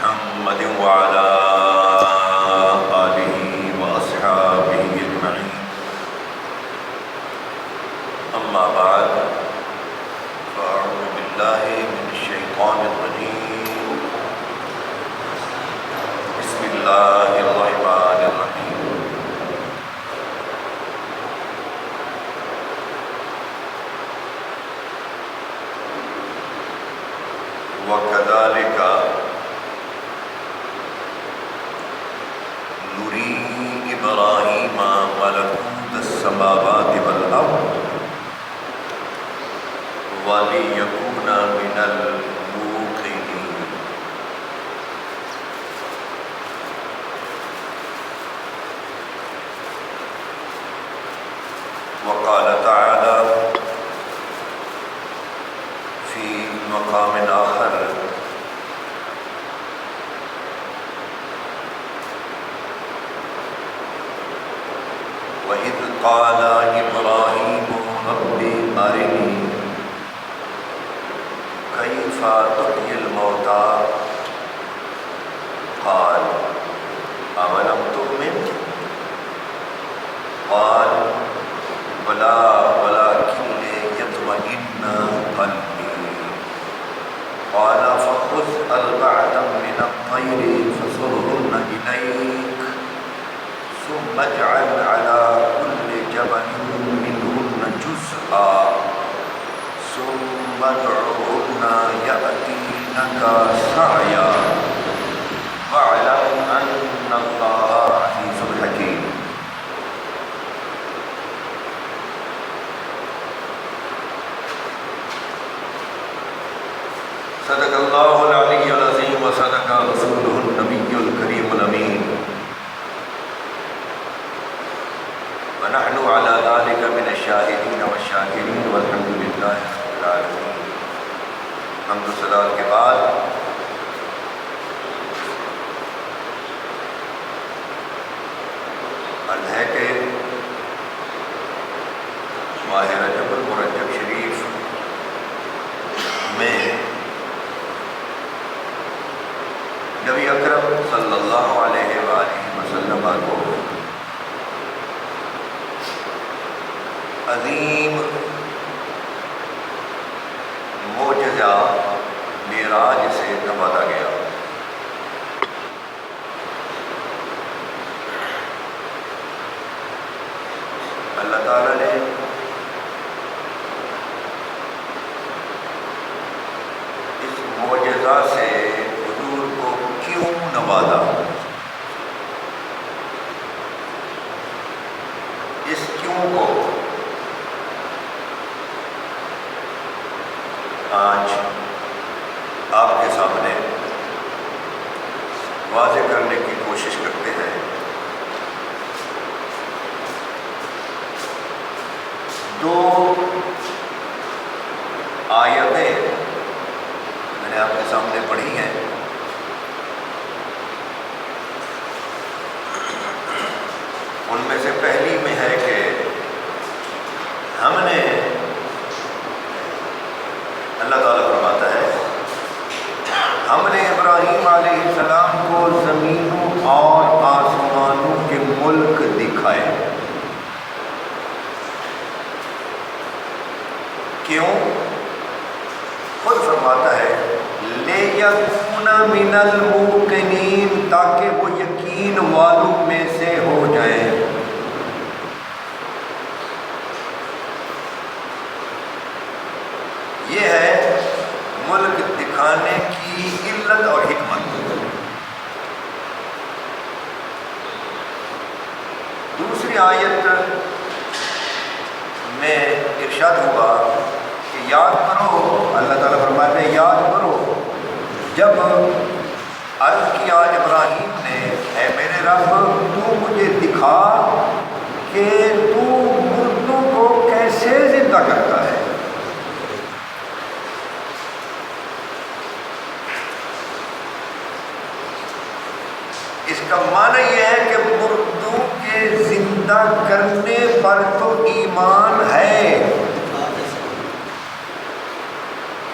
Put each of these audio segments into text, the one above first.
محمد وعلى آله وأصحابه أجمعين. أما بعد فأعوذ بالله من الشيطان الرجيم. بسم الله الرحمن الرحيم. وَكَذَلِكَ نُرِي إِبْرَاهِيمَ مَلَكُوتَ السَّمَاوَاتِ وَالْأَرْضِ وَلِيَكُونَ مِنَ الْمُوقِنِينَ. وقال تعالى في مقام آخر: وَإِذْ قَالَ إِبْرَاهِيمُ رَبِّ أَرِنِي كَيْفَ تُحْيِي الْمَوْتَى قَالَ أَوَلَمْ تُؤْمِنْ قَالَ بَلَى وَلَكِنْ لِيَطْمَئِنَّ قَلْبِي قَالَ فَخُذْ أَرْبَعَةً مِنَ الطَّيْرِ فَصُرْهُنَّ إِلَيْكَ ثُمَّ اجْعَلْ عَلَى كُلِّ جَبَلٍ مِّنْهُنَّ جُزْءًا ثُمَّ ادْعُهُنَّ يَأْتِينَكَ سَعْيًا وَاعْلَمْ أَنَّ اللَّهَ عَزِيزٌ حَكِيمٌ. صدق اللہ العلی العظیم وصدق رسولہ النبی الکریم الامین ونحن على ذلك من الشاہدین والشاکرین والحمد للہ رب العالمین. حمد و ثنا کے بعد عرض ہے کہ ماہ رجب المرجب شریف میں نبی اکرم صلی اللہ علیہ وآلہ وسلم کو عظیم معجزہ معراج سے نوازا گیا. اللہ تعالیٰ نے اس معجزہ سے حضور کو کیوں نوازا، اس کیوں کو آج آپ کے سامنے واضح کرنے کی کوشش کرتے ہیں. دو آیتیں میں نے آپ کے سامنے پڑھی ہیں. ان میں سے پہلی میں ہے کہ ہم نے، اللہ تعالیٰ فرماتا ہے، ہم نے ابراہیم علیہ السلام کو زمینوں اور آسمانوں کے ملک دکھائے. کیوں؟ خود فرماتا ہے لِيَكُونَ مِنَ الْمُوقِنِينَ، تاکہ وہ یقین والوں میں سے ہو جائے. یہ ہے ملک دکھانے کی علت اور حکمت. دوسری آیت میں ارشاد ہوا کہ یاد کرو، اللہ تعالیٰ فرماتے ہیں یاد کرو جب عرض کیا ابراہیم نے، اے میرے رب تو مجھے دکھا کہ تو مردوں کو کیسے زندہ کرتا ہے. اس کا معنی یہ ہے کہ مردوں کے زندہ کرنے پر تو ایمان ہے،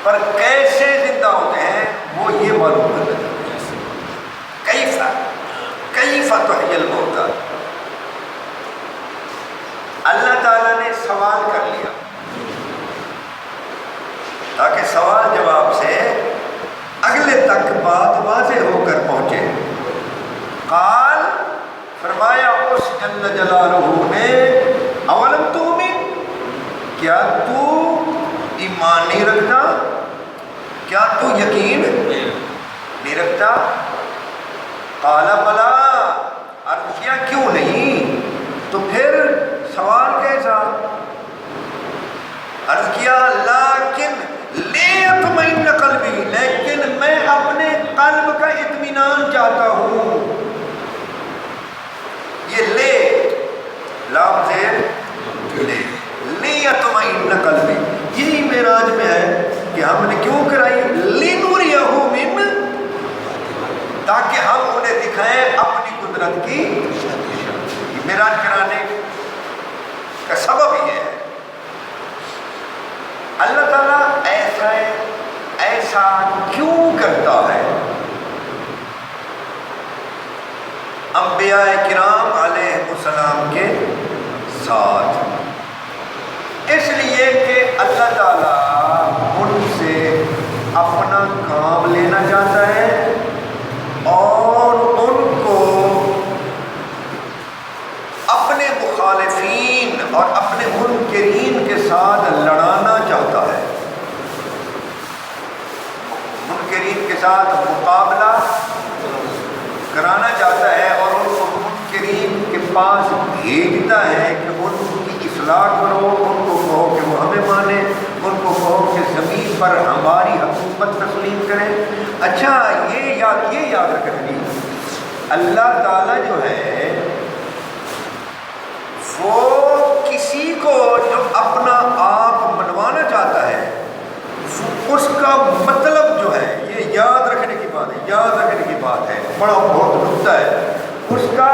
پر کیسے زندہ ہوتے ہیں وہ یہ معلوم کرنا چاہتے ہیں. تحیی الموتیٰ، اللہ تعالیٰ نے سوال کر لیا تاکہ سوال جواب سے اگلے تک بات واضح ہو کر پہنچے۔ قال، فرمایا اس جل جلالہ نے، اولم تؤمن، کیا تو ایمان نہیں رکھتا، کیا تو یقین نہیں رکھتا؟ قال بلا، عرض کیا کیوں نہیں؟ تو پھر سوال کیسا؟ عرض کیا لیکن لیطمئن قلبی، لیکن میں اپنے قلب کا اطمینان چاہتا ہوں۔ یہ لے لام زیر لے، لیطمئن قلبی، یہی معراج میں ہے کہ ہم نے کیوں کرائی؟ لنریہ من، تاکہ ہم انہیں دکھائیں اپنی قدرت کی۔ معراج کرانے کا سبب یہ ہے اللہ تعالیٰ ایسا کیوں کرتا ہے انبیاء کرام علیہ السلام کے ساتھ؟ اس لیے کہ اللہ تعالیٰ ان سے اپنا کام لینا چاہتا ہے اور ان کو اپنے مخالفین اور اپنے منکرین کے ساتھ لڑانا چاہتا ہے، منکرین کے ساتھ مقابلہ کرانا چاہتا ہے، اور ان کو منکرین کے پاس بھیجتا ہے کہ ان کی اصلاح کرو، ان کو کہو کہ وہ ہمیں مانیں، ان کو کہو کہ زمین پر ہماری حکومت تسلیم کریں۔ اچھا یہ یاد رکھیں، اللہ تعالیٰ جو ہے وہ کسی کو جو اپنا آپ منوانا چاہتا ہے اس کا مطلب جو ہے، یہ یاد رکھنے کی بات ہے، یاد رکھنے کی بات ہے، بڑا بہت نکتہ ہے، اس کا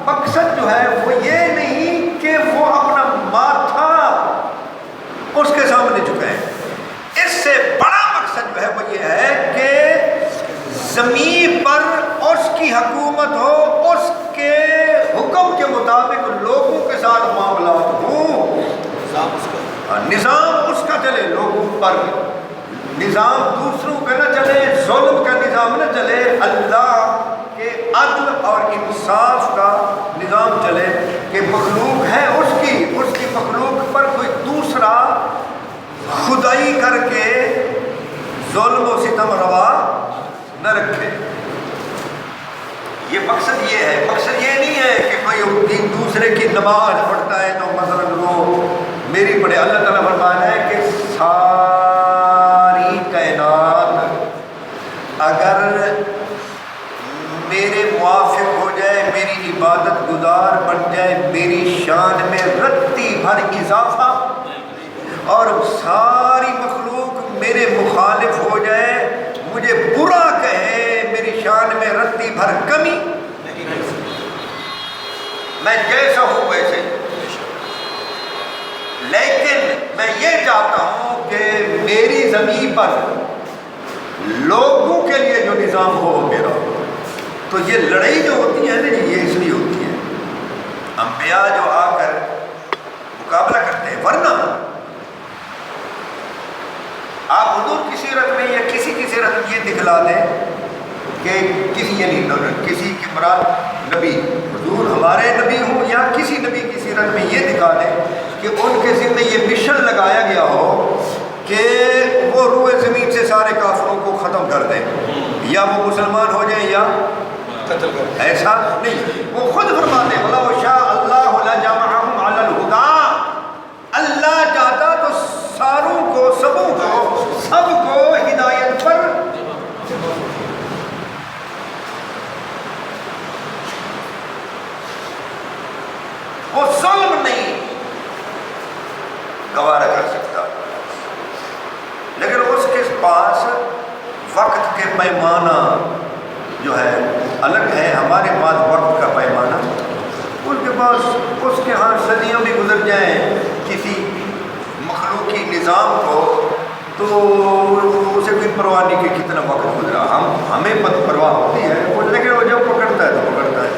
مقصد جو ہے وہ یہ نہیں کہ وہ اپنا ماتھا اس کے سامنے جھکائیں، اس سے بڑا مقصد جو ہے وہ یہ ہے کہ زمین پر اس کی حکومت ہو، اس کے حکم کے مطابق لوگوں کے ساتھ معاملات ہوں، نظام اس کا چلے، لوگوں پر نظام دوسروں کا نہ چلے، ظلم کا نظام نہ چلے، اللہ کے عدل اور انصاف کا نظام چلے، کہ مخلوق ہے اس کی مخلوق پر کوئی دوسرا خدائی کر کے ظلم و ستم روا نہ رکھے۔ یہ مقصد یہ ہے، مقصد یہ نہیں ہے کہ کوئی دوسرے کی نماز پڑھتا ہے تو مثلا وہ میری پڑھے۔ اللہ تعالیٰ فرمانا ہے کہ ساری کائنات اگر میرے موافق ہو جائے، میری عبادت گزار بن جائے، میری شان میں رتی بھر اضافہ، اور ساری مخلوق میرے مخالف ہو جائے، مجھے برا کہے، میری شان میں رتی بھر کمی، میں جیسا ہوں ویسے، لیکن میں یہ چاہتا ہوں کہ میری زمین پر لوگوں کے لیے جو نظام ہو میرا ہو۔ تو یہ لڑائی جو ہوتی ہے نا، یہ اس لیے ہوتی ہے، انبیاء جو آ کر مقابلہ کرتے ہیں، ورنہ آپ حضور کی سیرت میں یا کسی کی سیرت میں یہ دکھلا دیں کہ کسی کی مراد نبی، حضور ہمارے نبی ہوں، یا کسی نبی کی سیرت میں یہ دکھا دیں کہ ان کے ذمہ یہ مشن لگایا گیا ہو کہ وہ روئے زمین سے سارے کافروں کو ختم کر دیں، یا وہ مسلمان ہو جائیں یا قتل کر دیں۔ ایسا نہیں، وہ خود فرماتے ہیں وَلَوْ شَاءَ اللَّهُ لَجَمَعَهُمْ عَلَى الْهُدَىٰ، اللہ چاہتا تو ساروں کو، سب کو ہدایت پر وہ ظلم نہیں گوارا کر سکتا، لیکن اس کے پاس وقت کے پیمانہ جو ہے الگ ہے، ہمارے پاس وقت کا پیمانہ، ان کے پاس اس کے ہاں صدیوں بھی گزر جائیں کسی مخلوقی نظام کو تو اسے کوئی پرواہ نہیں کہ کتنا وقت گزرا، ہمیں پرواہ ہوتی ہے، لیکن وہ جب پکڑتا ہے تو پکڑتا ہے۔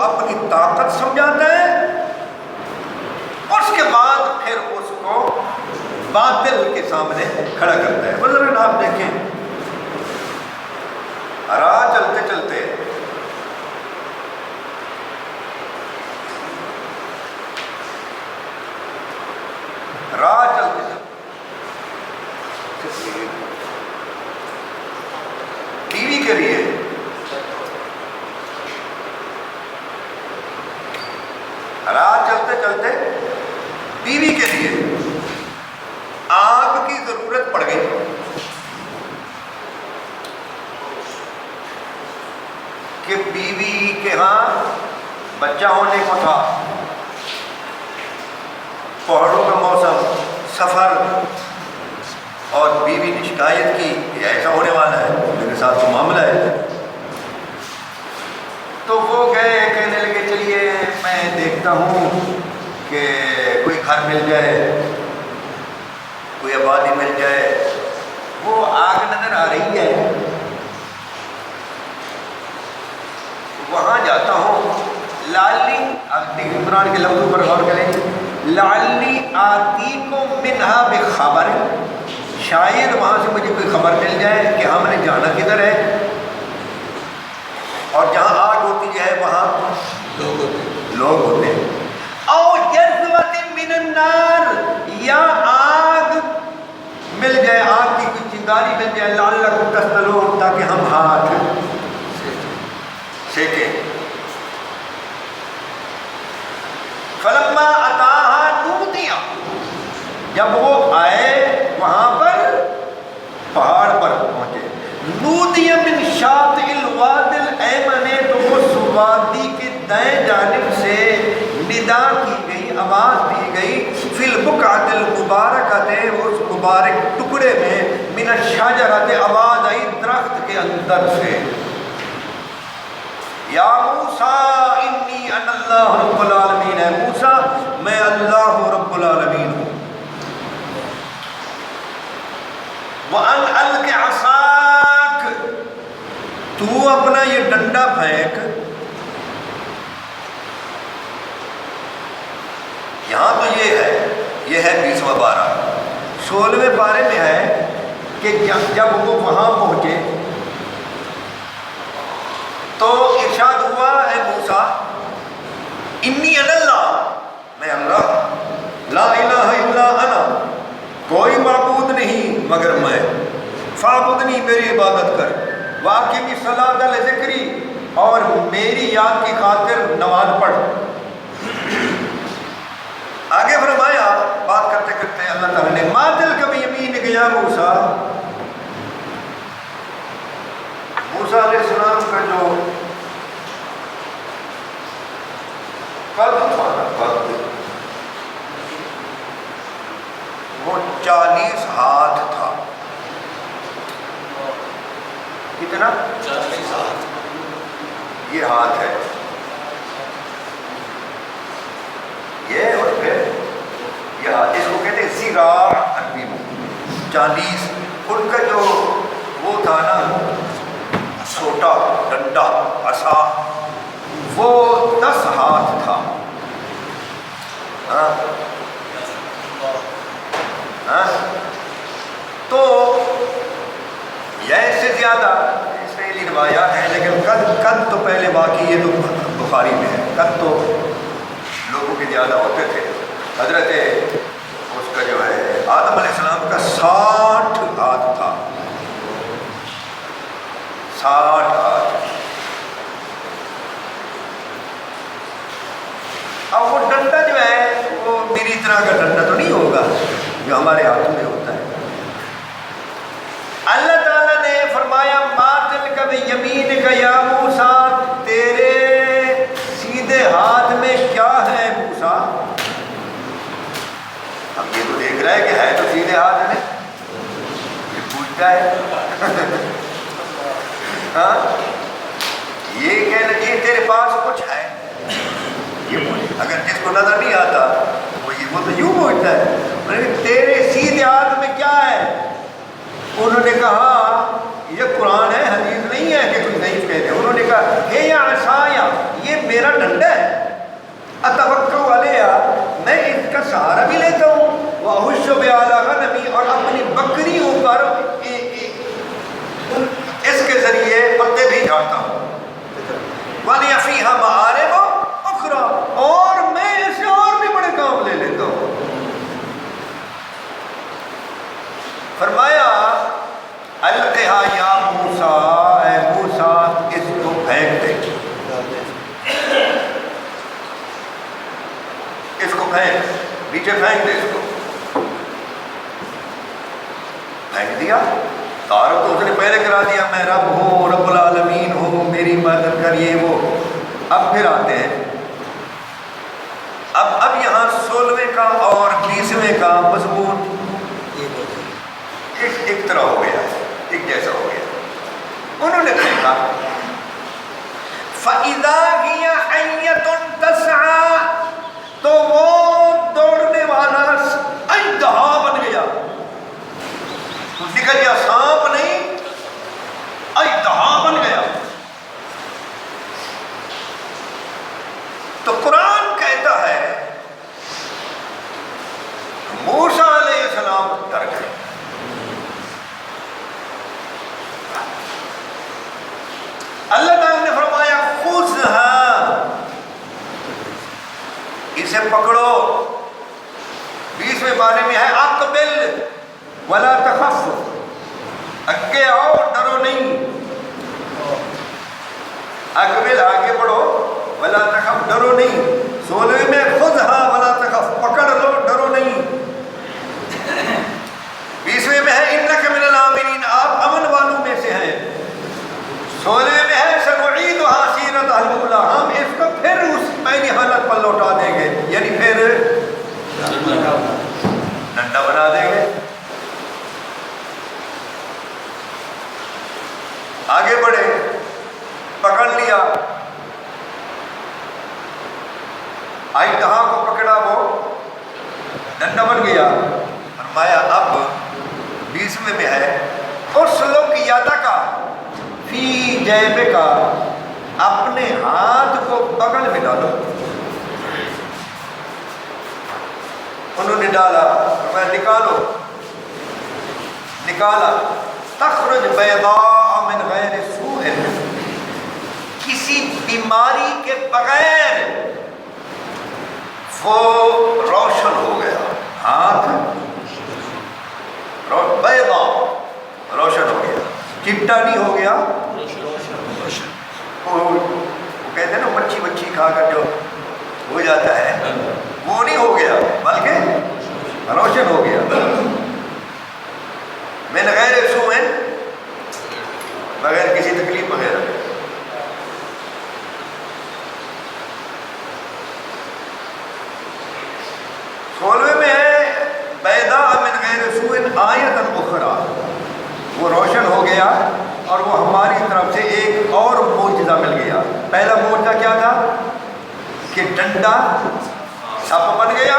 اپنی طاقت سمجھاتا ہے، اس کے بعد پھر اس کو باطل کے سامنے کھڑا کرتا ہے۔ بزرگ آپ دیکھیں، راہ چلتے چلتے ٹی وی کے لیے راہ چلتے چلتے ٹی وی کے لیے آگ کی ضرورت پڑ گئی۔ کہ بیوی کے ہاں بچہ ہونے کو تھا، پہاڑوں کا موسم، سفر، اور بیوی نے شکایت کی کہ ایسا ہونے والا ہے، میرے ساتھ تو معاملہ ہے۔ تو وہ گئے، کہنے لگے چلیے میں دیکھتا ہوں کہ کوئی گھر مل جائے، کوئی آبادی مل جائے۔ وہ آگ نظر آ رہی ہے، وہاں جاتا ہوں، لالی قرآن کے لفظوں پر غور کریں، لالی آتیکم منہا بخبر، شاید وہاں سے مجھے کوئی خبر مل جائے کہ ہم نے جانا کدھر ہے، اور جہاں آگ ہوتی ہے وہاں لوگ ہوتے ہیں۔ او جذوۃ من النار، یا آگ مل جائے، آگ کی کوئی چنگاری مل جائے، لعلکم تصطلون، تاکہ ہم ہاتھ سیکیں۔ فلما اتاہا نودیا، جب وہ آئے وہاں پر پہاڑ پر پہنچے، نودیا من شاطئ الوادی الایمن، تو اس وادی کے دائیں جانب سے ندا کی گئی، آواز دی گئی، فی البقعۃ المبارکۃ، اس مبارک ٹکڑے میں، من الشجرۃ، آواز آئی درخت کے اندر سے، یا موسیٰ انی انا اللہ رب العالمین، ہے موسیٰ میں اللہ رب العالمین ہوں۔ وَأَنْ أَلْقِ عَصَاكَ، تو اپنا یہ ڈنڈا پھینک۔ یہاں تو یہ ہے 20واں پارہ، 16ویں پارے میں ہے کہ جب وہ وہاں پہنچے تو ارشاد ہوا، اے موسیٰ انی انا اللہ، میں اللہ، لا الہ الا انا، کوئی معبود نہیں مگر میں، فاعبدنی، میری عبادت کر، واقعی الصلاۃ لذکری، اور میری یاد کی خاطر نماز پڑھ۔ آگے فرمایا، بات کرتے کرتے اللہ تعالیٰ نے، ما تلک بیمینک یا موسیٰ، موسیٰ علیہ السلام کا جو قد تھا نا، قد، وہ 40 ہاتھ تھا۔ کتنا؟ 40 ہاتھ۔ یہ ہاتھ ہے، یہ، اور پھر یہ ہاتھ، اس کو کہتے ہیں زراع عربی میں، 40۔ ان کا جو وہ تھا نا چھوٹا ڈنڈا، عصا، وہ 10 ہاتھ تھا۔ تو یہ سے زیادہ اسرائیلی روایات ہیں، لیکن قد تو پہلے باقی، یہ تو بخاری میں ہے، قد تو لوگوں کے زیادہ ہوتے تھے۔ حضرت اس کا جو ہے آدم علیہ السلام کا 60 ہاتھ تھا، 60 ہاتھ۔ اب وہ ڈنڈا جو ہے وہ میری طرح کا ڈنڈا تو نہیں ہوگا جو ہمارے ہاتھوں میں ہوتا ہے۔ اللہ تعالیٰ نے فرمایا، ما تلک بیمینک یا موسیٰ، تیرے سیدھے ہاتھ میں کیا ہے موسیٰ؟ اب یہ تو دیکھ رہا ہے کہ ہے تو سیدھے ہاتھ میں، یہ پوچھتا ہے ہاں، یہ کہہ لگی تیرے پاس کچھ ہے، یہ بولے، اگر جس کو نظر نہیں آتا وہ تو یوں پوچھتا ہے، تیرے سیدھے ہاتھ میں کیا ہے؟ انہوں نے کہا یہ قرآن ہے، حدیث نہیں ہے کہ کوئی ضعیف کہتے ہیں۔ انہوں نے کہا ہے یا عصایا، یہ میرا ڈنڈا فیہا معارب اخرى، اور میں ایسے اور بھی بڑے کام لے لیتا ہوں۔ فرمایا القھا یا موسیٰ، اے موسیٰ اس کو پھینک دے، اس کو پھینک، نیچے پھینک دے، اس کو پھینک دیا۔ تعارف تو اس نے پہلے کرا دیا، میں رب ہوں، رب العالمین ہوں، میری مدد کر، یہ وہ۔ اب پھر آتے ہیں، اب یہاں 16ویں کا اور 20ویں کا مضمون ایک طرح ہو گیا، ایک جیسا ہو گیا۔ انہوں نے کہا فَإِذَا هِيَ حَيَّةٌ تَسْعَىٰ، تو وہ دوڑنے والا اژدہا بن گیا، نکل گیا، سانپ نہیں، اژدہا بن گیا۔ تو قرآن کہتا ہے موسیٰ علیہ السلام ڈر گئے۔ اللہ تعالیٰ نے فرمایا خذھا، اسے پکڑو۔ 20ویں پارے میں ہے اقبل ولا تخف، آگے آؤ ڈرو نہیں، اقبل آگے بڑھو، ولا تخف ڈرو نہیں۔ 16ویں میں خذھا ولا تخف، پکڑ لو ڈرو نہیں۔ 20ویں میں ہے انک من الآمنین، آپ امن والوں میں سے ہیں۔ 16ویں میں ہے سنعیدھا سیرتھا الاولیٰ، ہم اس کو پھر اس پہلی حالت پر لوٹا دیں گے، یعنی پھر ڈنڈا بنا دیں گے۔ آگے بڑھے، پکڑ لیا، اژدہا کو پکڑا، وہ ڈنڈا بن گیا۔ فرمایا اب 20ویں میں ہے اسلک یدک فی جیبک، اپنے ہاتھ کو بغل میں ڈالو۔ انہوں نے ڈالا، میں نکالو، نکالا، تخرج بیضاء من غیر سوء، کسی بیماری کے بغیر وہ روشن ہو گیا، ہاتھ بیضاء روشن ہو گیا، چپٹا نہیں ہو گیا۔ وہ کہتے ہیں نا مچھی کھا کر جو ہو جاتا ہے، وہ نہیں ہو گیا بلکہ روشن ہو گیا۔ من غیر سوء، بغیر کسی تکلیف وغیرہ۔ 16ویں میں ہے بیضاء من غیر سوء آیۃ اخری، وہ روشن ہو گیا اور وہ ہماری طرف سے ایک اور معجزہ مل گیا۔ پہلا معجزہ کیا تھا کہ ڈنڈا سانپ بن گیا،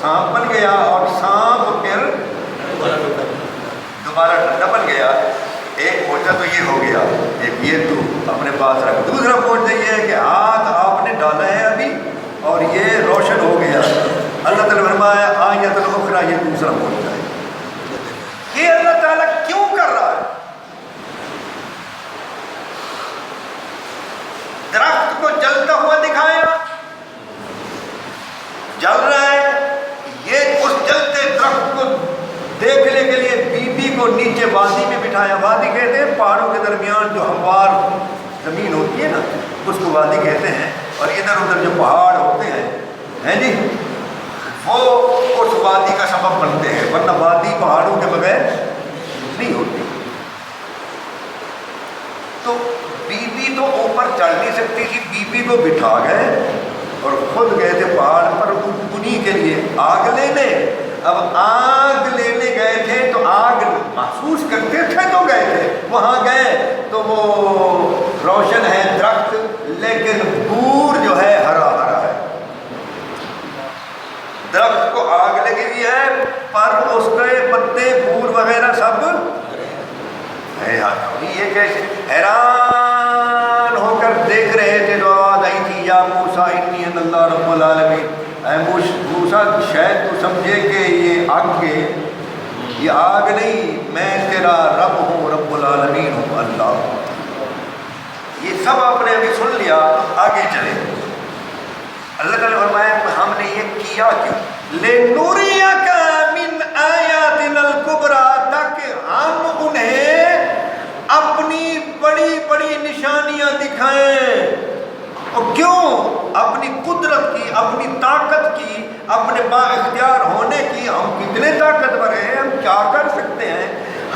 سانپ بن گیا، اور سانپ پھر دوبارہ ڈنڈا بن گیا۔ ایک معجزہ تو یہ ہو گیا، ایک یہ تو اپنے پاس رکھ۔ دوسرا معجزہ یہ ہے کہ ہاتھ آپ نے ڈالا ہے ابھی اور یہ روشن ہو گیا۔ اللہ تعالیٰ نے فرمایا آیۃ اخری، یہ دوسرا معجزہ ہے۔ یہ اللہ تعالیٰ کیوں کر رہا ہے؟ درخت کو جلتا ہوا دکھایا، جل رہا ہے، یہ اس جلتے درخت کو دیکھنے کے لیے بی بی کو نیچے وادی میں بٹھایا۔ وادی کہتے ہیں پہاڑوں کے درمیان جو ہموار زمین ہوتی ہے نا، اس کو وادی کہتے ہیں، اور ادھر ادھر جو پہاڑ ہوتے ہیں جی، وہ اس وادی کا سبب بنتے ہیں، ورنہ وادی پہاڑوں کے بغیر نہیں ہوتی۔ تو بی بی تو اوپر چڑھ نہیں سکتی تھی، بی بی کو بٹھا گئے اور خود گئے تھے پہاڑ پر انہی کے لیے آگ لینے۔ اب آگ لینے گئے تھے تو آگ محسوس کرتے تھے تو گئے تھے، وہاں گئے تو وہ روشن ہے درخت، لیکن بور جو ہے ہرا ہرا ہے۔ درخت کو آگ لگی ہوئی ہے پر اس کے پتے بور وغیرہ سب ہے۔ یہ کیسے؟ حیران ہو کر دیکھ رہے تھے تو آواز آئی تھی یا موسیٰ انی انا اللہ رب العالمین، اے موسیٰ شاید تو سمجھے کہ یہ آگ ہے، یہ آگ نہیں، میں تیرا رب ہوں، رب العالمین ہوں، اللہ۔ یہ سب آپ نے ابھی سن لیا، آگے چلے۔ اللہ تعالیٰ نے فرمایا ہم نے یہ کیا کیوں؟ لِنُرِيَكَ مِنْ آيَاتِنَا الْكُبْرَى، تاکہ ہم انہیں اپنی بڑی بڑی نشانیاں دکھائیں۔ اور کیوں؟ اپنی قدرت کی، اپنی طاقت کی، اپنے با اختیار ہونے کی۔ ہم کتنے طاقتور ہیں، ہم کیا کر سکتے ہیں،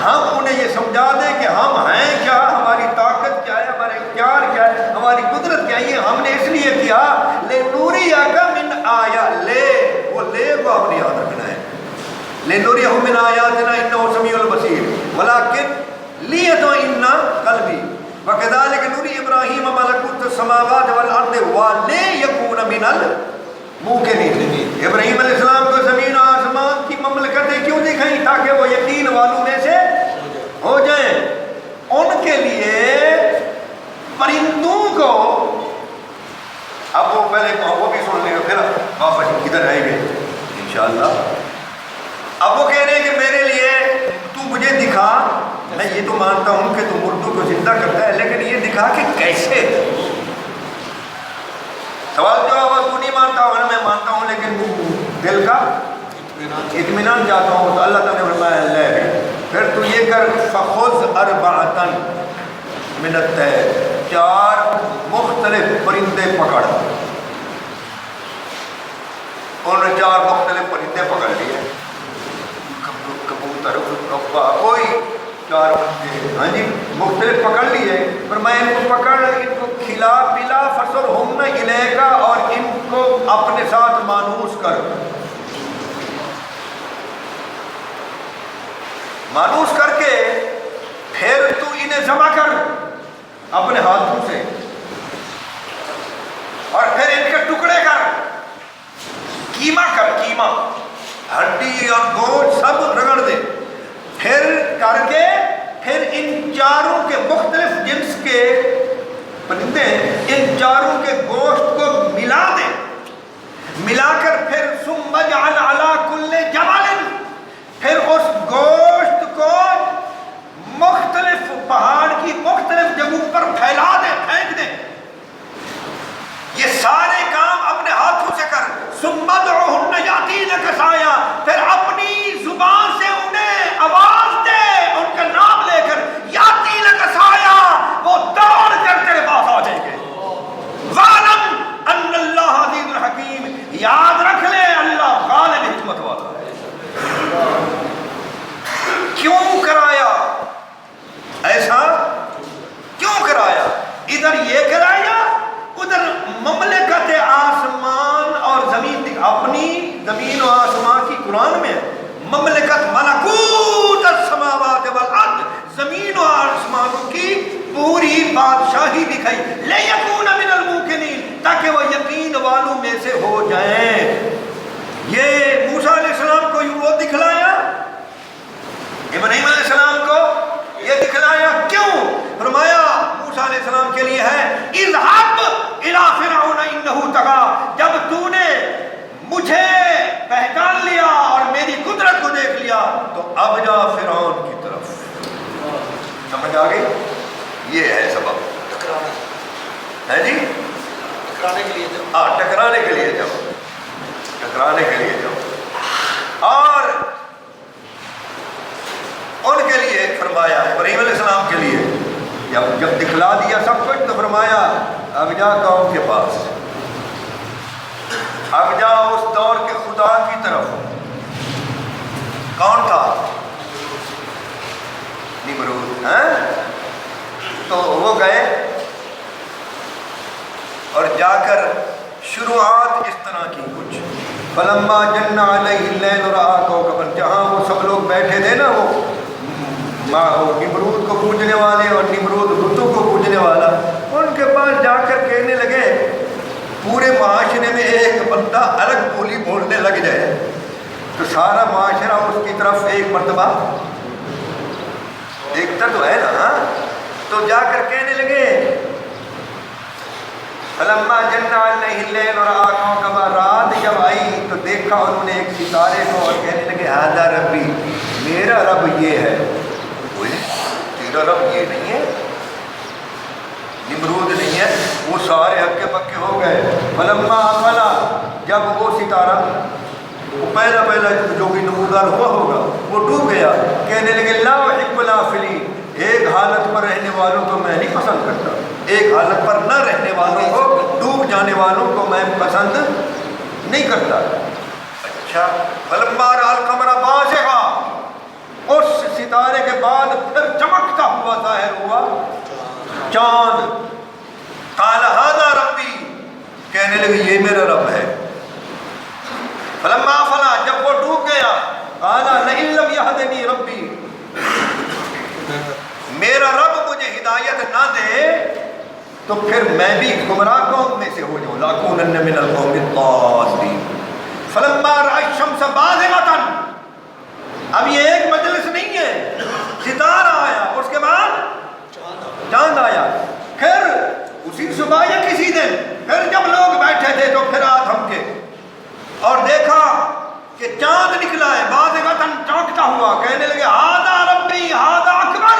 ہم انہیں یہ سمجھا دیں کہ ہم ہیں کیا، ہماری طاقت کیا ہے، ہمارے اختیار کیا ہے، ہماری قدرت کیا ہے۔ یہ ہم نے اس لیے کیا، لِنُرِيَكَ مِنْ آيَاتِنَا، لے وہ لے کو آپ نے یاد رکھنا ہے، لِنُرِيَهُ مِنْ آيَاتِنَا إِنَّهُ سَمِيعٌ الْبَصِيرٌ وَلَكِنْ لِيَطْمَئِنَّ قَلْبِي وَكَذَلِكَ نُرِي إِبْرَاهِيمَ مَلَكُوتَ السَّمَاوَاتِ وَالْأَرْضِ وَلِيَكُونَ مِنَ الْمُوقِنِينَ۔ ابراہیم علیہ السلام کو زمین و آسمان کی مملکتیں کیوں دکھائیں؟ تاکہ وہ یقین والوں میں سے ہو جائیں۔ ان کے لیے پرندوں کو، اب وہ پہلے وہ بھی سن لیں گے، پھر واپس کدھر آئیں گے انشاءاللہ۔ اب وہ کہہ رہے ہیں کہ میرے لیے تو مجھے دکھا، میں یہ تو مانتا ہوں کہ تو مردوں کو زندہ کرتا ہے، لیکن یہ دکھا کہ کیسے۔ سوال جواب تو نہیں مانتا ہوں، میں مانتا ہوں لیکن دل کا اطمینان چاہتا ہوں۔ تو اللہ تعالیٰ نے فرمایا لے، پھر تو یہ کر، فخذ اربعۃ من الطیر، 4 مختلف پرندے پکڑ۔ انہوں نے 4 مختلف پرندے پکڑ لیے، کبوتر، کبا، کوئی 4 پرندے، ہاں جی مختلف پکڑ لیے۔ پر میں ان کو پکڑ، ان کو کھلا پلا، فصرہم الیک، اور ان کو اپنے ساتھ مانوس کر، مانوس کر کے پھر تو انہیں ذبح کر اپنے ہاتھوں سے، اور پھر ان کے ٹکڑے کر، کیما کر، کیما، ہڈی اور گوشت سب رگڑ دے، پھر کر کے پھر ان 4 کے مختلف جنس کے پرندے، ان 4 کے گوشت کو ملا دے، ملا کر پھر ثم اجعل علی کل جبل، پھر اس گوشت کو مختلف پہاڑ کی مختلف جگہوں پر پھیلا دے، پھینک دے۔ یہ سارے کام اپنے ہاتھوں سے کر۔ ثم ادعوہن یاتینک سعیا، پھر اپنی زبان سے انہیں آواز دے، ان کا نام لے کر، یاتینک سعیا، وہ دوڑ کر تیرے پاس آ جائیں گے۔ وَاعْلَمْ أَنَّ اللَّهَ عَزِيزٌ حَكِيمٌ، یاد رکھ لے اللہ غالب حکمت والا ہے۔ کیوں کرایا ایسا؟ کیوں کرایا؟ ادھر یہ کرایا، ادھر مملکت آسمان اور زمین، اپنی زمین و آسمان کی قرآن میں مملکت، ملکوت السماوات والارض، زمین و آسمانوں کی پوری بادشاہی دکھائی، لیکون من الموقنین، تاکہ وہ یقین والوں میں سے ہو جائیں۔ یہ موسیٰ علیہ السلام کو وہ دکھلایا، ابراہیم علیہ السلام کو یہ دکھلایا، کیوں؟ فرمایا موسیٰ علیہ السلام کے لیے ہے، اذهب الى فرعون انه طغى، جب تو نے مجھے پہچان لیا اور میری قدرت کو دیکھ لیا تو اب جا فرعون کی طرف۔ سمجھ آ گئی؟ یہ ہے سبب، ہے جی، ٹکرانے کے لیے جاؤ، ہاں ٹکرانے کے لیے جاؤ، ٹکرانے کے لیے جاؤ۔ اور ان کے لیے فرمایا، ابراہیم علیہ السلام کے لیے جب دکھلا دیا سب کچھ تو فرمایا اب جا قوم کے پاس، اب جا اس دور کے خدا کی طرف۔ کون تھا؟ نمرود، تو وہ گئے اور جا کر شروعات اس طرح کی کچھ، فلما جن علیہ اللیل رأى کوكبا، جہاں وہ سب لوگ بیٹھے تھے نا، وہ نمرود کو پوجنے والے اور نمرود بتوں کو پوجنے والا، ان کے پاس جا کر کہنے لگے، پورے معاشرے میں ایک بندہ الگ بولی بولنے لگ جائے تو سارا معاشرہ اس کی طرف ایک مرتبہ دیکھتا تو ہے نا۔ تو جا کر کہنے لگے، فلما جن علیہ اللیل رأى کوكبا، رات جب آئی تو دیکھا انہوں نے ایک ستارے کو اور کہنے لگے ھذا ربی، میرا رب یہ ہے۔ تیرا رب یہ نہیں ہے؟ نمرود نہیں ہے، وہ سارے ہکے پکے ہو گئے۔ فلما افلا، جب وہ ستارہ پہلا جو بھی نمودار ہوا ہوگا وہ ڈوب گیا، کہنے لگے لا احب الافلین، ایک حالت پر رہنے والوں کو میں نہیں پسند کرتا، ایک حالت پر نہ رہنے والوں کو، ڈوب جانے والوں کو میں پسند نہیں کرتا۔ اچھا، فلما رأى القمر بازغا، اس ستارے کے بعد پھر چمکتا ہوا ظاہر ہوا چاند، قال هذا ربی، کہنے لگے یہ میرا رب ہے۔ فلما افلا، جب وہ ڈوب گیا، قال لئن لم يهدني ربی، میرا رب مجھے ہدایت نہ دے تو پھر میں بھی گمراہ قوم میں سے ہو جاؤں، لاکونن من القوم الضالین۔ فلما رأى الشمس بازغة، اب یہ ایک مجلس نہیں ہے، ستارہ آیا، اس کے بعد چاند آیا، پھر اسی صبح یا کسی دن پھر جب لوگ بیٹھے تھے تو پھر ہاتھ ہم کے اور دیکھا کہ چاند نکلا ہے، بازغة، چمکتا ہوا، کہنے لگے ھذا ربی ھذا اکبر،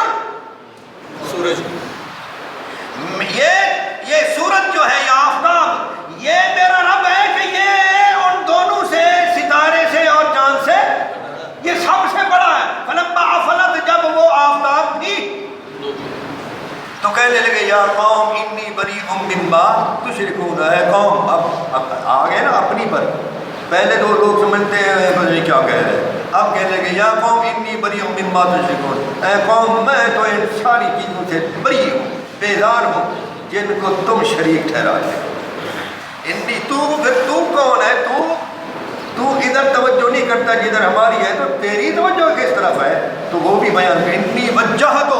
سورج، یہ سورج جو ہے یا آفتاب، یہ میرا رب ہے کہ یہ ان دونوں سے، ستارے سے اور چاند سے، یہ سب سے بڑا ہے۔ فلما افلت، جب وہ آفتاب تھی تو کہنے لگے یا قوم انی بریء مما تشرکون، اے قوم، اب آ گئے نا اپنی پر، پہلے تو لوگ سمجھتے ہیں پتہ نہیں کیا کہہ رہے ہیں، اب کہنے لگے یا قوم انی بریء مما تشرکون، اے قوم میں تو ان ساری چیزوں سے بری ہوں، بیزار ہوں جن کو تم شریک ٹھہراتے ہو۔ انی، پھر تو کون ہے؟ تو ادھر توجہ نہیں کرتا جدھر ہماری ہے، تو تیری توجہ کس طرف ہے؟ تو وہ بھی بیان کہ انی وجہت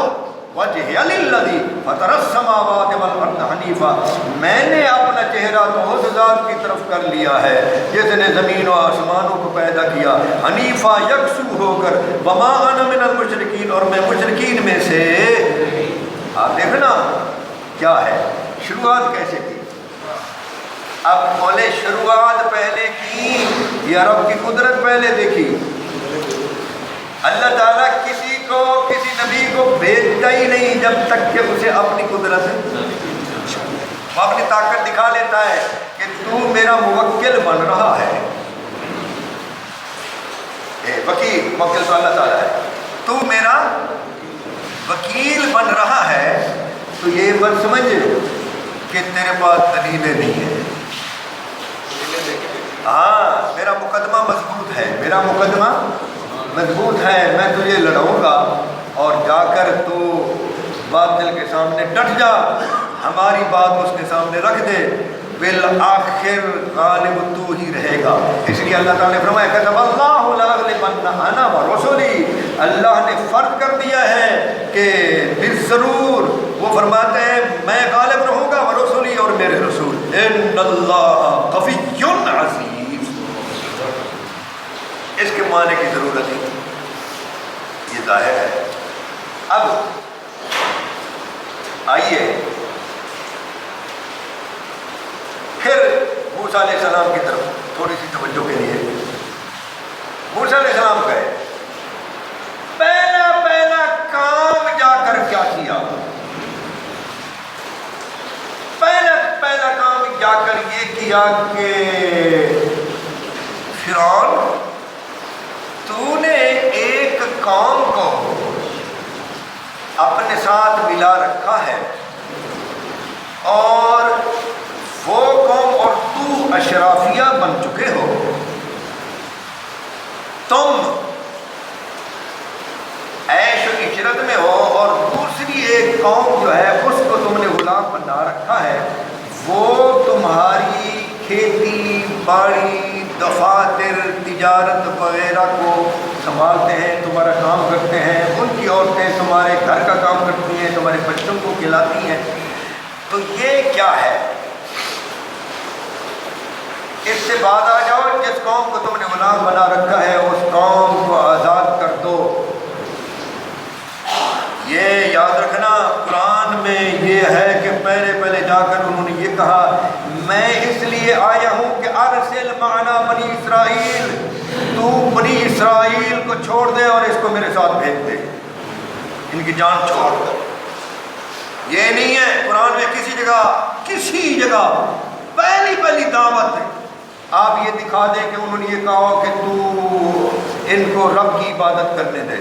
وجہی للذی فطر السماوات والارض حنیفا، میں نے اپنا چہرہ تو اس ذات کی طرف کر لیا ہے جس نے زمین و آسمانوں کو پیدا کیا، حنیفا، یکسو ہو کر، وما انا من المشرکین، اور میں مشرکین میں سے۔ آپ دیکھنا کیا ہے، شروعات کیسے کی؟ اب بولے شروعات پہلے کی یا رب کی قدرت پہلے دیکھی؟ اللہ تعالیٰ کسی کو، کسی نبی کو بھیجتا ہی نہیں جب تک کہ اسے اپنی قدرت، وہ اپنی طاقت دکھا لیتا ہے کہ تو میرا موکل بن رہا ہے، وکیل، موکل تو اللہ تعالیٰ ہے، تو میرا وکیل بن رہا ہے، تو یہ بات سمجھ کہ تیرے پاس دلیلیں نہیں ہیں۔ ہاں، میرا مقدمہ مضبوط ہے، میرا مقدمہ مضبوط ہے، میں تجھے لڑاؤں گا، اور جا کر تو باطل کے سامنے ڈٹ جا، ہماری بات اس کے سامنے رکھ دے، بالآخر غالب تو ہی رہے گا۔ اس لیے اللہ تعالیٰ نے فرمایا کتب اللہ لأغلبن انا ورسلی، اللہ نے فرض کر دیا ہے کہ بالضرور، وہ فرماتے ہیں میں غالب رہوں گا، ورسلی، اور میرے رسول، ان اللہ قوی عزیز۔ اس کے معنی کی ضرورت ہے، یہ ظاہر ہے۔ اب آئیے پھر موسیٰ علیہ السلام کی طرف تھوڑی سی توجہ کے لیے۔ موسیٰ علیہ السلام گئے، پہلا کام جا کر کیا کیا؟ پہلا کام جا کر یہ کیا کہ فرعون، تو نے ایک قوم کو اپنے ساتھ ملا رکھا ہے، اور وہ قوم اور تو اشرافیہ بن چکے ہو، تم عیش و عشرت میں ہو، اور دوسری ایک قوم جو ہے اس کو تم نے غلام بنا رکھا ہے، وہ تمہاری کھیتی باڑی، دفاتر، تجارت وغیرہ کو سنبھالتے ہیں، تمہارا کام کرتے ہیں، ان کی عورتیں تمہارے گھر کا کام کرتی ہیں، تمہارے بچوں کو کھلاتی ہیں، تو یہ کیا ہے؟ اس سے بعد آ جاؤ، جس قوم کو تم نے غلام بنا رکھا ہے اس قوم کو آزاد کر دو۔ یہ یاد رکھنا، قرآن میں یہ ہے کہ پہلے جا کر انہوں نے یہ کہا میں اس لیے آیا ہوں کہ ارسل معنا بنی اسرائیل، تو بنی اسرائیل کو چھوڑ دے اور اس کو میرے ساتھ بھیج دے، ان کی جان چھوڑ کر۔ یہ نہیں ہے قرآن میں کسی جگہ پہلی دعوت ہے آپ یہ دکھا دیں کہ انہوں نے یہ کہا کہ تو ان کو رب کی عبادت کرنے دے.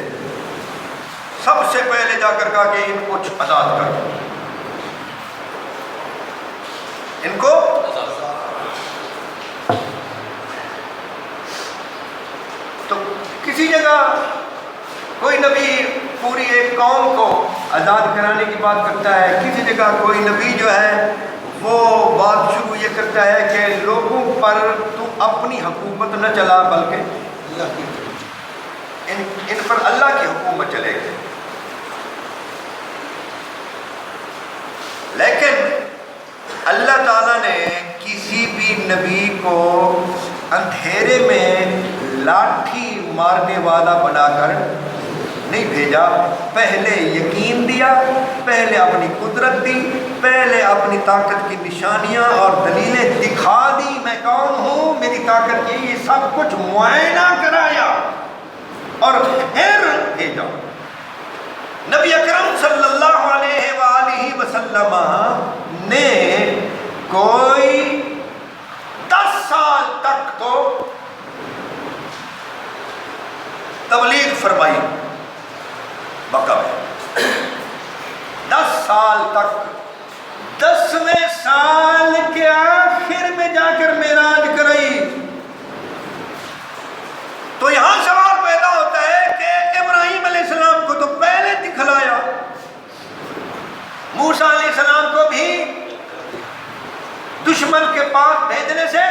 سب سے پہلے جا کر کہا کہ ان کو آزاد کر دو، ان کو تو کسی جگہ کوئی نبی پوری ایک قوم کو آزاد کرانے کی بات کرتا ہے، کسی جگہ کوئی نبی جو ہے وہ بات شروع یہ کرتا ہے کہ لوگوں پر تو اپنی حکومت نہ چلا بلکہ اللہ کی ان پر اللہ کی حکومت چلے گی. لیکن اللہ تعالیٰ نے کسی بھی نبی کو اندھیرے میں لاٹھی مارنے والا بنا کر نہیں بھیجا. پہلے یقین دیا، پہلے اپنی قدرت دی، پہلے اپنی طاقت کی نشانیاں اور دلیلیں دکھا دی، میں کون ہوں، میری طاقت کی، یہ سب کچھ معائنہ کرایا اور پھر بھیجا. نبی اکرم صلی اللہ علیہ وآلہ وسلم نے کوئی 10 سال تک تو تبلیغ فرمائی مکہ میں. 10 سال تک، 10ویں سال کے آخر میں جا کر معراج کرائی. تو یہاں سوال پیدا ہوتا ہے کہ ابراہیم علیہ السلام کو تو پہلے دکھلایا، موسیٰ علیہ السلام کو بھی دشمن کے پاس بھیجنے سے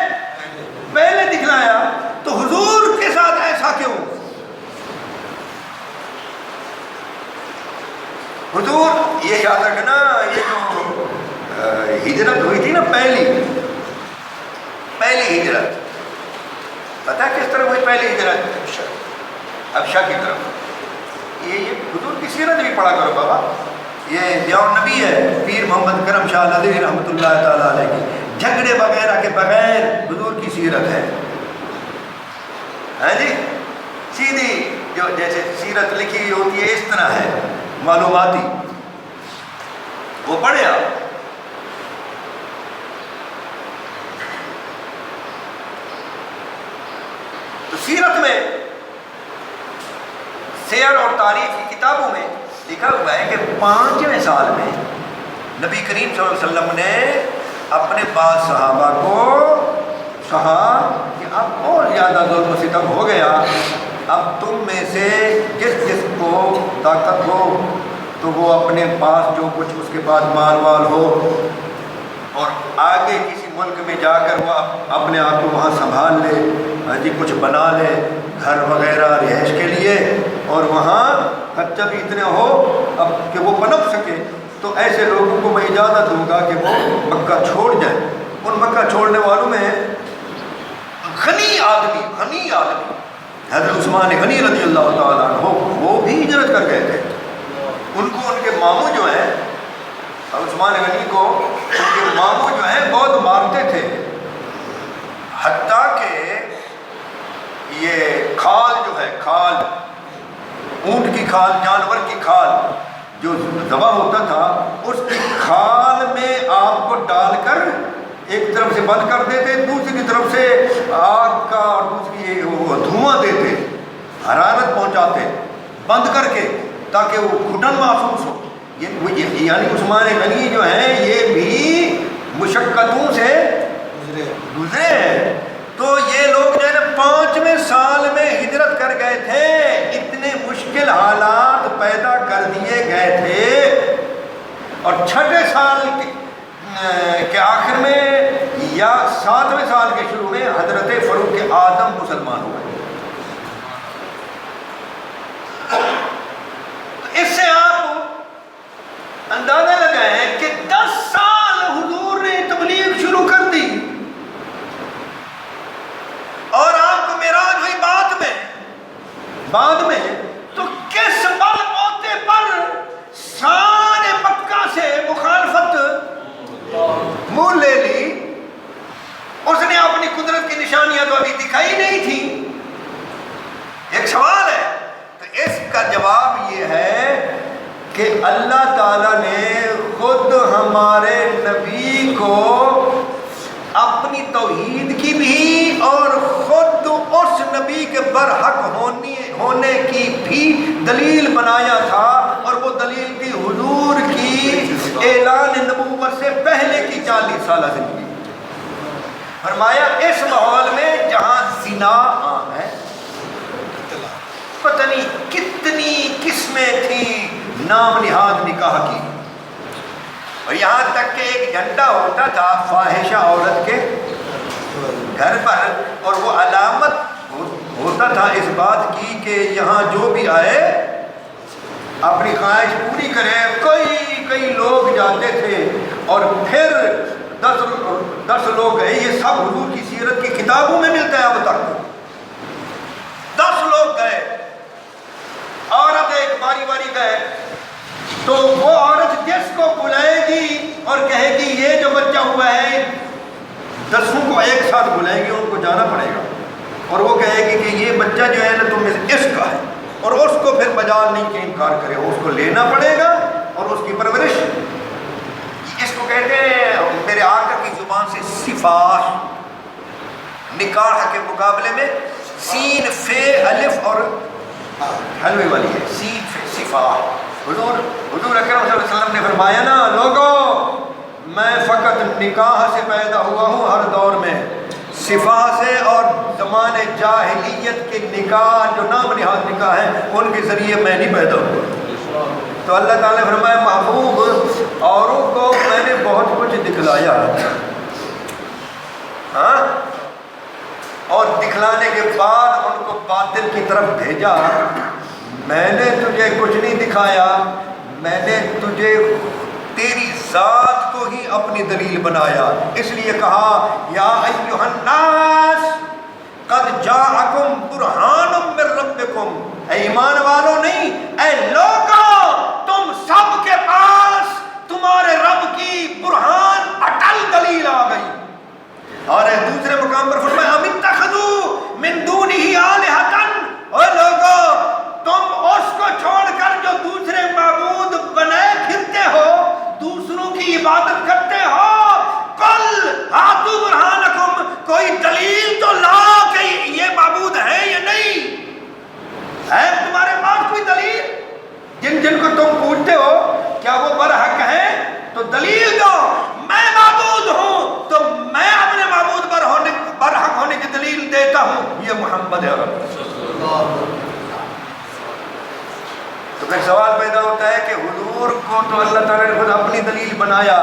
پہلے دکھلایا، تو حضور کے ساتھ ایسا کیوں؟ حضور یہ یاد رکھنا، یہ جو ہجرت ہوئی تھی نا، پہلی ہجرت، پتہ ہے کس طرح ہوئی پہلی ہجرت؟ حبشہ کی طرف. یہ حضور کی سیرت بھی پڑھا کرو بابا، یہ ضیاء النبی ہے پیر محمد کرم شاہ ندوی رحمۃ اللہ تعالیٰ علیہ کی، جھگڑے وغیرہ کے بغیر حضور کی سیرت ہے. ہاں جی، سیدھی جو جیسے سیرت لکھی ہوتی ہے اس طرح ہے، معلوماتی. وہ پڑھے آپ. تو سیرت میں، سیر اور تاریخ کی کتابوں میں لکھا ہوا ہے کہ 5ویں سال میں نبی کریم صلی اللہ علیہ وسلم نے اپنے بعض صحابہ کو کہا کہ اب اور زیادہ ظلم و ستم ہو گیا، اب تم میں سے جس کو طاقت ہو تو وہ اپنے پاس جو کچھ اس کے بعد مال وال ہو اور آگے کسی ملک میں جا کر وہ اپنے آپ کو وہاں سنبھال لے، جی کچھ بنا لے گھر وغیرہ رہائش کے لیے، اور وہاں خرچہ بھی اتنے ہو اب کہ وہ پنپ سکے، تو ایسے لوگوں کو میں اجازت دوں گا کہ وہ مکہ چھوڑ جائیں. ان مکہ چھوڑنے والوں میں غنی آدمی حضرت عثمان غنی رضی اللہ تعالیٰ عنہ وہ بھی ہجرت کر گئے تھے. ان کو ان کے ماموں جو ہیں، عثمان غنی کو ان کے ماموں جو ہیں بہت مارتے تھے، حتیٰ کہ یہ کھال جو ہے، کھال اونٹ کی کھال، جانور کی کھال جو ذبح ہوتا تھا، اس کی کھال میں آپ کو ڈال کر ایک طرف سے بند کر دیتے، دوسری طرف سے آگ کا اور دوسری دھواں دیتے، حرارت پہنچاتے بند کر کے تاکہ وہ گھٹن محسوس ہو. یعنی عثمان غنی جو ہیں یہ بھی مشقتوں سے گزرے ہیں. تو یہ لوگ جو ہے نا 5ویں سال میں ہجرت کر گئے تھے، اتنے مشکل حالات پیدا کر دیے گئے تھے، اور 6 سال کے آخر میں یا 7ویں سال کے شروع میں حضرت فاروق اعظم مسلمان ہوئے. اس سے آپ اندازہ لگائیں کہ 10 سال حضور نے تبلیغ شروع کر دی، اور آپ کو معراج ہوئی بعد میں تو کس بل بوتے پر سارے مکہ سے مخالفت منہ لے لی؟ اس نے اپنی قدرت کی نشانیاں تو ابھی دکھائی نہیں تھی. ایک سوال ہے، تو اس کا جواب یہ ہے کہ اللہ تعالیٰ نے خود ہمارے نبی کو اپنی توحید کی بھی اور خود اس نبی کے برحق ہونے کی بھی دلیل بنایا تھا، اور وہ دلیل بھی حضور کی اعلان نبوت سے پہلے کی 40 سالہ زندگی۔ فرمایا اس ماحول میں جہاں زنا عام ہے، پتہ نہیں کتنی قسمیں تھیں نام نہاد نکاح کی، اور یہاں تک کہ ایک جھنڈا ہوتا تھا فاحشہ عورت کے گھر پر، اور وہ علامت ہوتا تھا اس بات کی کہ یہاں جو بھی آئے اپنی خواہش پوری کرے۔ کئی لوگ جاتے تھے اور پھر 10 لوگ گئے، یہ سب حضور کی سیرت کی کتابوں میں ملتا ہے اب تک۔ 10 لوگ گئے، عورت ایک باری باری گئے، تو وہ عورت جس کو بلائے گی اور کہے گی یہ جو بچہ ہوا ہے 10 کو ایک ساتھ بلائے گی، ان کو جانا پڑے گا، اور وہ کہے گی کہ یہ بچہ جو ہے نا تم میں سے اس کا ہے، اور اس کو پھر مجال نہیں کہ انکار کرے، اس کو لینا پڑے گا اور اس کی پرورش۔ اس کو کہتے ہیں میرے آقا کی زبان سے سفاح، نکاح کے مقابلے میں سین فے الف اور حلوے والی ہے، سین فے سفاح۔ حضور اکرم صلی اللہ علیہ وسلم نے فرمایا نا، لوگوں میں فقط نکاح سے پیدا ہوا ہوں ہر دور میں، صفا سے اور زمانے جاہلیت کے نکاح جو نام نہاد نکاح ہیں ان کے ذریعے میں نہیں پیدا ہوا۔ تو اللہ تعالیٰ نے فرمایا محبوب اوروں کو میں نے بہت کچھ دکھلایا، ہاں، اور دکھلانے کے بعد ان کو باطل کی طرف بھیجا۔ میں نے تجھے کچھ نہیں دکھایا، میں نے تجھے تیری ذات کو ہی اپنی دلیل بنایا، اس لیے کہا یا ایھا الناس قد جاءکم برہان من ربکم، اے ایمان والو نہیں، اے لوگوں تم سب کے پاس تمہارے رب کی برہان اٹل دلیل آ گئی۔ اور دوسرے مقام پر فرمایا ام اتخذوا من دونہ آلہۃ، اے لوگوں تم اس کو چھوڑ کر جو دوسرے معبود بنائے پھرتے ہو، دوسروں کی عبادت کرتے ہو، قل ہاتوا برہانکم، کوئی دلیل تو لاؤ کہ یہ معبود ہے یا نہیں ہے، تمہارے پاس کوئی دلیل؟ جن کو تم پوچھتے ہو کیا وہ برحق ہیں تو دلیل دو۔ میں معبود ہوں تو میں اپنے معبود برحق ہونے کی دلیل دیتا ہوں، یہ محمد ہے۔ تو پھر سوال پیدا ہوتا ہے کہ حضور کو تو اللہ تعالیٰ نے خود اپنی دلیل بنایا،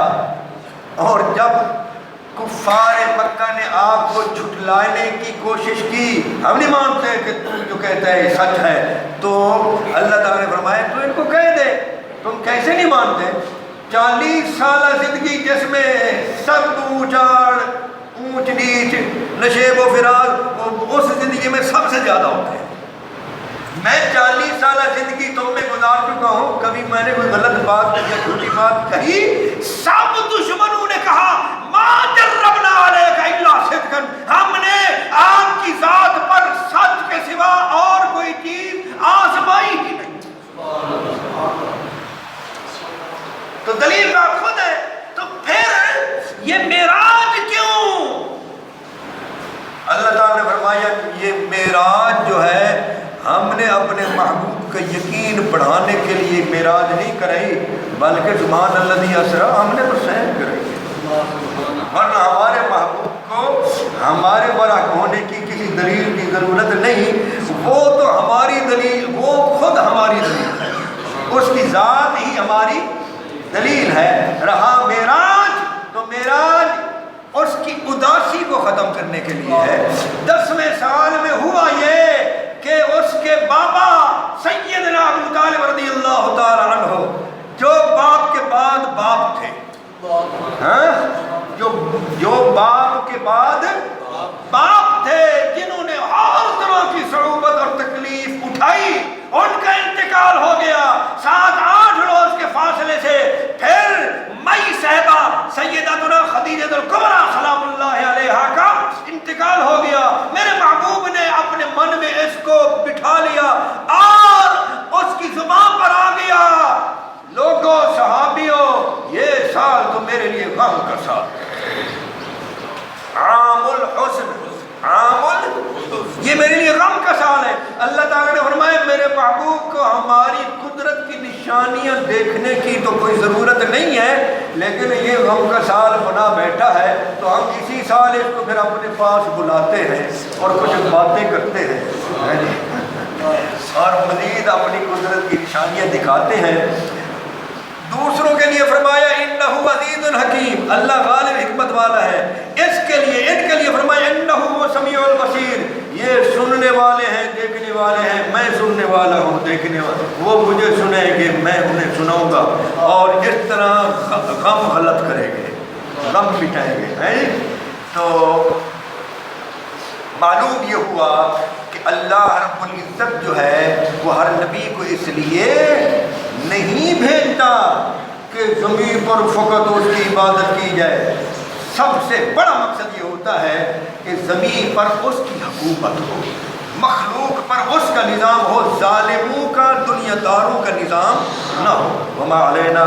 اور جب کفار مکہ نے آپ کو جھٹلانے کی کوشش کی، ہم نہیں مانتے کہ تم جو کہتا ہے سچ ہے، تو اللہ تعالیٰ نے فرمایا تو ان کو کہہ دے، تم کیسے نہیں مانتے؟ 40 سالہ زندگی جس میں سب اونچاڑ اونچ نیچ نشیب و فراز اس زندگی میں سب سے زیادہ ہوتے ہیں۔ میں 40 سالہ زندگی تم میں گزار چکا ہوں، کبھی میں نے کوئی غلط بات یا جھوٹی بات کہی؟ سب دشمنوں نے کہا ما جربنا علیک الا صدقا، ہم نے آپ کی ذات پر سچ کے سوا اور کوئی چیز آزمائی ہی نہیں۔ تو دلیل بات خود ہے، تو پھر یہ معراج کیوں؟ اللہ تعالیٰ نے فرمایا یہ معراج جو ہے ہم نے اپنے محبوب کا یقین بڑھانے کے لیے معراج نہیں کرائی، بلکہ سبحان الذی اسریٰ ہم نے تو سیر کرائی، ورنہ ہمارے محبوب کو ہمارے برحق ہونے کی کسی دلیل کی ضرورت نہیں، وہ تو ہماری دلیل، وہ خود ہماری دلیل ہے، اس کی ذات ہی ہماری دلیل ہے۔ رہا معراج تو معراج اس کی اداسی کو ختم کرنے کے لیے ہے۔ 10ویں سال میں ہوا یہ کہ اس کے بابا سیدنا ابو طالب رضی اللہ تعالی عنہ جو باپ کے بعد باپ تھے، جو باپ کے بعد باپ تھے، جنہوں نے ہر طرح کی صعوبت اور تکلیف اٹھائی، ان کا انتقال ہو گیا 7-8 روز کے فاصلے سے۔ پھر مئی صاحبہ سیدتنا خدیجہ الکبریٰ سلام اللہ علیہا کا انتقال ہو گیا۔ میرے محبوب نے اپنے من میں اس کو بٹھا لیا اور اس کی زبان پر آ گیا، لوگوں صحابیوں یہ 7 غم کا سال، عام الحزن، یہ میرے لیے غم کا سال ہے۔ اللہ تعالیٰ نے فرمایا میرے محبوب کو ہماری قدرت کی نشانیاں دیکھنے کی تو کوئی ضرورت نہیں ہے، لیکن یہ غم کا سال بنا بیٹھا ہے تو ہم اسی سال اس کو پھر اپنے پاس بلاتے ہیں اور کچھ باتیں کرتے ہیں اور مزید اپنی قدرت کی نشانیاں دکھاتے ہیں دوسروں کے لیے۔ فرمایا انہ عزیز حکیم، اللہ غالب حکمت والا ہے۔ ان کے لیے فرمایا انہ سمیع البصیر، یہ سننے والے ہیں دیکھنے والے ہیں، میں سننے والا ہوں دیکھنے والا، وہ مجھے سنیں گے میں انہیں سناؤں گا، اور اس طرح غم غلط کریں گے، غم مٹائیں گے۔ تو معلوم یہ ہوا کہ اللہ رب العزت جو ہے وہ ہر نبی کو اس لیے نہیں بھیجتا کہ زمین پر فقط اس کی عبادت کی جائے، سب سے بڑا مقصد یہ ہوتا ہے کہ زمین پر اس کی حکومت ہو، مخلوق پر اس کا نظام ہو، ظالموں کا دنیا داروں کا نظام نہ ہو۔ وما علینا